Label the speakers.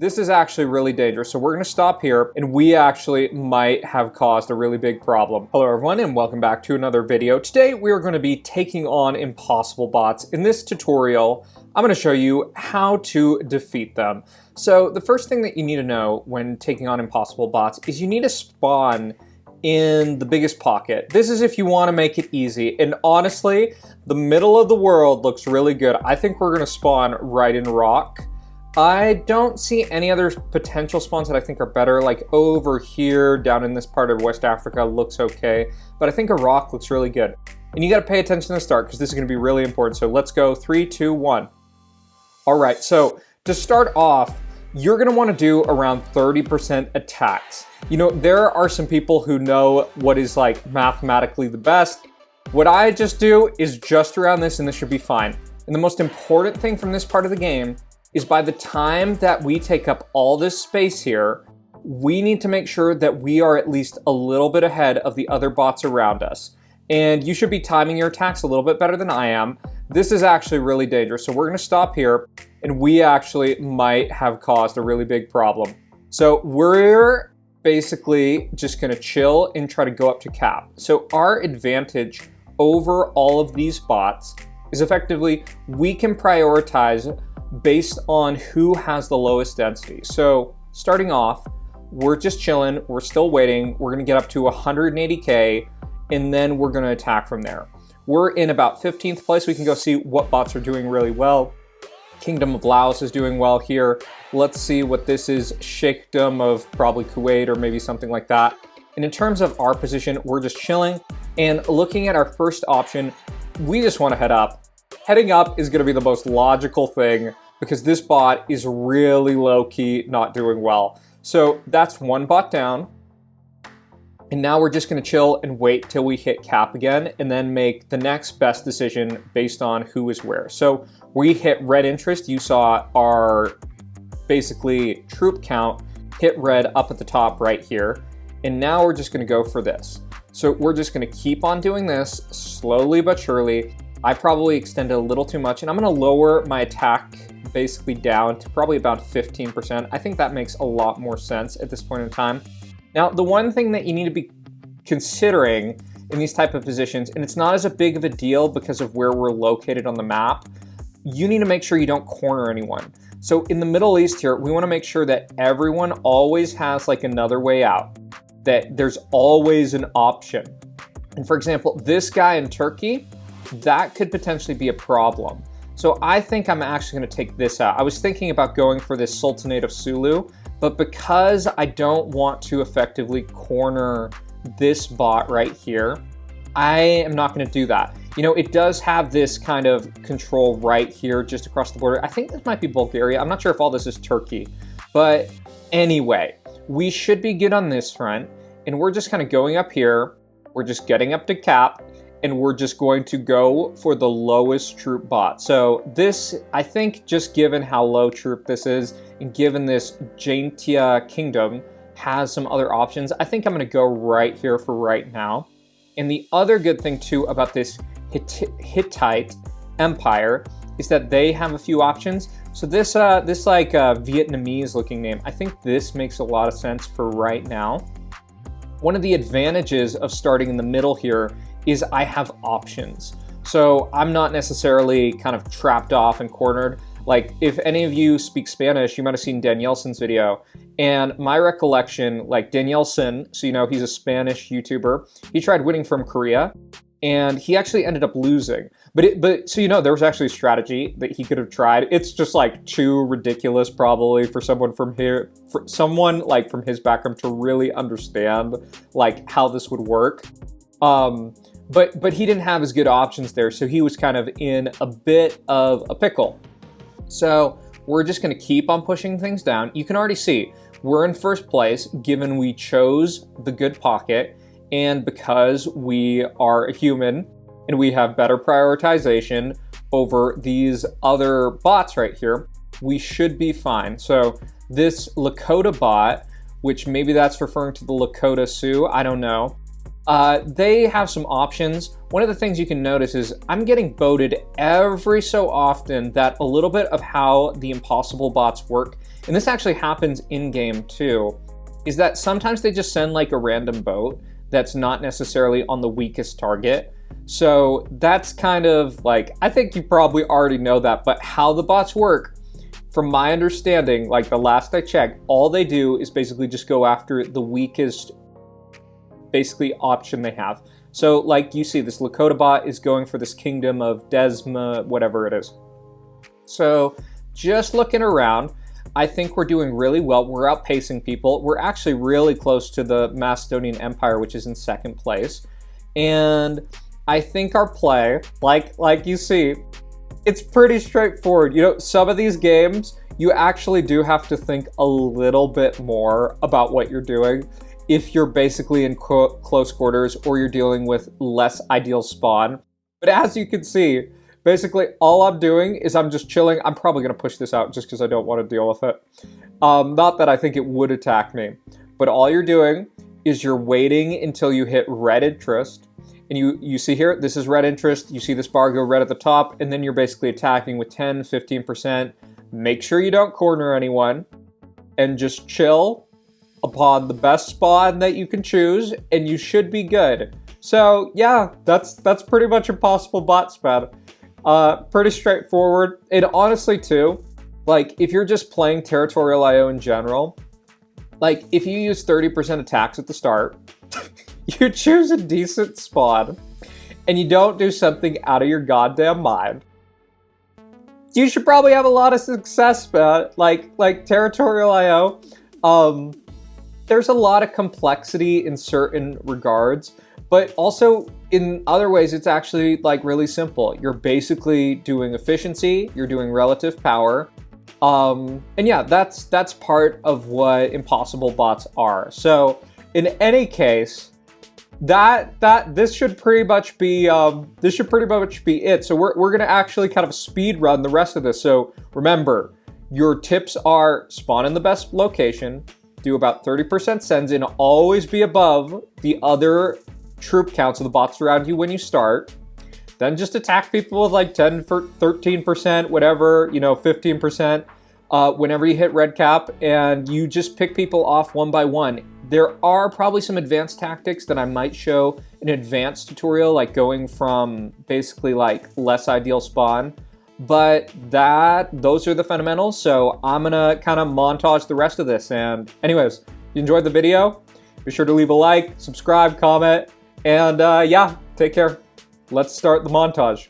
Speaker 1: This is actually really dangerous. So we're gonna stop here, and we actually might have caused a really big problem. Hello everyone, and welcome back to another video. Today we are gonna be taking on impossible bots. In this tutorial, I'm gonna show you how to defeat them. So the first thing that you need to know when taking on impossible bots is you need to spawn in the biggest pocket. This is if you want to make it easy. And honestly, the middle of the world looks really good. I think we're gonna spawn right in rock. I don't see any other potential spawns that I think are better. Like over here, down in this part of West Africa looks okay, but I think a rock looks really good. And you gotta pay attention to the start because this is gonna be really important. So let's go, 3, 2, 1. All right, so to start off, you're gonna wanna do around 30% attacks. You know, there are some people who know what is like mathematically the best. What I just do is just around this and this should be fine. And the most important thing from this part of the game is by the time that we take up all this space here, we need to make sure that we are at least a little bit ahead of the other bots around us. And you should be timing your attacks a little bit better than I am. This is actually really dangerous. So we're gonna stop here, and we actually might have caused a really big problem. So we're basically just gonna chill and try to go up to cap. So our advantage over all of these bots is effectively we can prioritize based on who has the lowest density. So starting off, we're just chilling, we're still waiting, we're gonna get up to 180K, and then we're gonna attack from there. We're in about 15th place. We can go see what bots are doing really well. Kingdom of Laos is doing well here. Let's see what this is, Sheikhdom of probably Kuwait or maybe something like that. And in terms of our position, we're just chilling and looking at our first option, we just wanna head up. Heading up is gonna be the most logical thing because this bot is really low-key, not doing well. So that's one bot down. And now we're just gonna chill and wait till we hit cap again and then make the next best decision based on who is where. So we hit red interest. You saw our basically troop count hit red up at the top right here. And now we're just gonna go for this. So we're just gonna keep on doing this slowly but surely. I probably extended a little too much and I'm gonna lower my attack basically down to probably about 15%. I think that makes a lot more sense at this point in time. Now, the one thing that you need to be considering in these type of positions, and it's not as a big of a deal because of where we're located on the map, you need to make sure you don't corner anyone. So in the Middle East here, we wanna make sure that everyone always has like another way out, that there's always an option. And for example, this guy in Turkey, that could potentially be a problem. So I think I'm actually gonna take this out. I was thinking about going for this Sultanate of Sulu, but because I don't want to effectively corner this bot right here, I am not gonna do that. You know, it does have this kind of control right here, just across the border. I think this might be Bulgaria. I'm not sure if all this is Turkey, but anyway, we should be good on this front, and we're just kind of going up here. We're just getting up to cap, and we're just going to go for the lowest troop bot. So this, I think, just given how low troop this is, and given this Jaintia Kingdom has some other options, I think I'm gonna go right here for right now. And the other good thing too about this Hittite Empire is that they have a few options. So this like Vietnamese looking name, I think this makes a lot of sense for right now. One of the advantages of starting in the middle here is I have options. So I'm not necessarily kind of trapped off and cornered. Like if any of you speak Spanish, you might have seen Danielson's video. And my recollection, like Danielson, so you know, he's a Spanish YouTuber. He tried winning from Korea and he actually ended up losing. But so you know, there was actually a strategy that he could have tried. It's just like too ridiculous probably for someone from here, for someone like from his background to really understand like how this would work. But he didn't have as good options there, so he was kind of in a bit of a pickle. So we're just gonna keep on pushing things down. You can already see we're in first place given we chose the good pocket and because we are a human and we have better prioritization over these other bots right here, we should be fine. So this Lakota bot, which maybe that's referring to the Lakota Sioux, I don't know. they have some options. One of the things you can notice is I'm getting voted every so often that a little bit of how the impossible bots work, and this actually happens in-game too, is that sometimes they just send like a random boat that's not necessarily on the weakest target. So that's kind of like, I think you probably already know that, but how the bots work, from my understanding, like the last I checked, all they do is basically just go after the weakest basically option they have. So like you see, this Lakota bot is going for this kingdom of Desma, whatever it is. So just looking around, I think we're doing really well. We're outpacing people. We're actually really close to the Macedonian Empire, which is in second place. And I think our play, like you see, it's pretty straightforward. You know, some of these games, you actually do have to think a little bit more about what you're doing if you're basically in close quarters or you're dealing with less ideal spawn. But as you can see, basically all I'm doing is I'm just chilling. I'm probably going to push this out just because I don't want to deal with it. Not that I think it would attack me, but all you're doing is you're waiting until you hit red interest. And you see here, this is red interest. You see this bar go red at the top, and then you're basically attacking with 10, 15%. Make sure you don't corner anyone, and just chill upon the best spawn that you can choose, and you should be good. So yeah, that's pretty much impossible bot spam. Pretty straightforward. And honestly too, like if you're just playing Territorialio in general, like if you use 30% attacks at the start, you choose a decent spawn, and you don't do something out of your goddamn mind, you should probably have a lot of success, man. Like Territorialio, there's a lot of complexity in certain regards, but also in other ways, it's actually like really simple. You're basically doing efficiency, you're doing relative power, and yeah, that's part of what impossible bots are. So in any case, this should pretty much be it. So we're gonna actually kind of speed run the rest of this. So remember, your tips are spawn in the best location, do about 30% sends in, always be above the other troop counts of the bots around you when you start. Then just attack people with like 10 for 13%, whatever, 15%, whenever you hit red cap, and you just pick people off one by one. There are probably some advanced tactics that I might show in an advanced tutorial, like going from basically like less ideal spawn. But those are the fundamentals, so I'm gonna kind of montage the rest of this. And anyways, if you enjoyed the video, be sure to leave a like, subscribe, comment, and yeah, take care. Let's start the montage.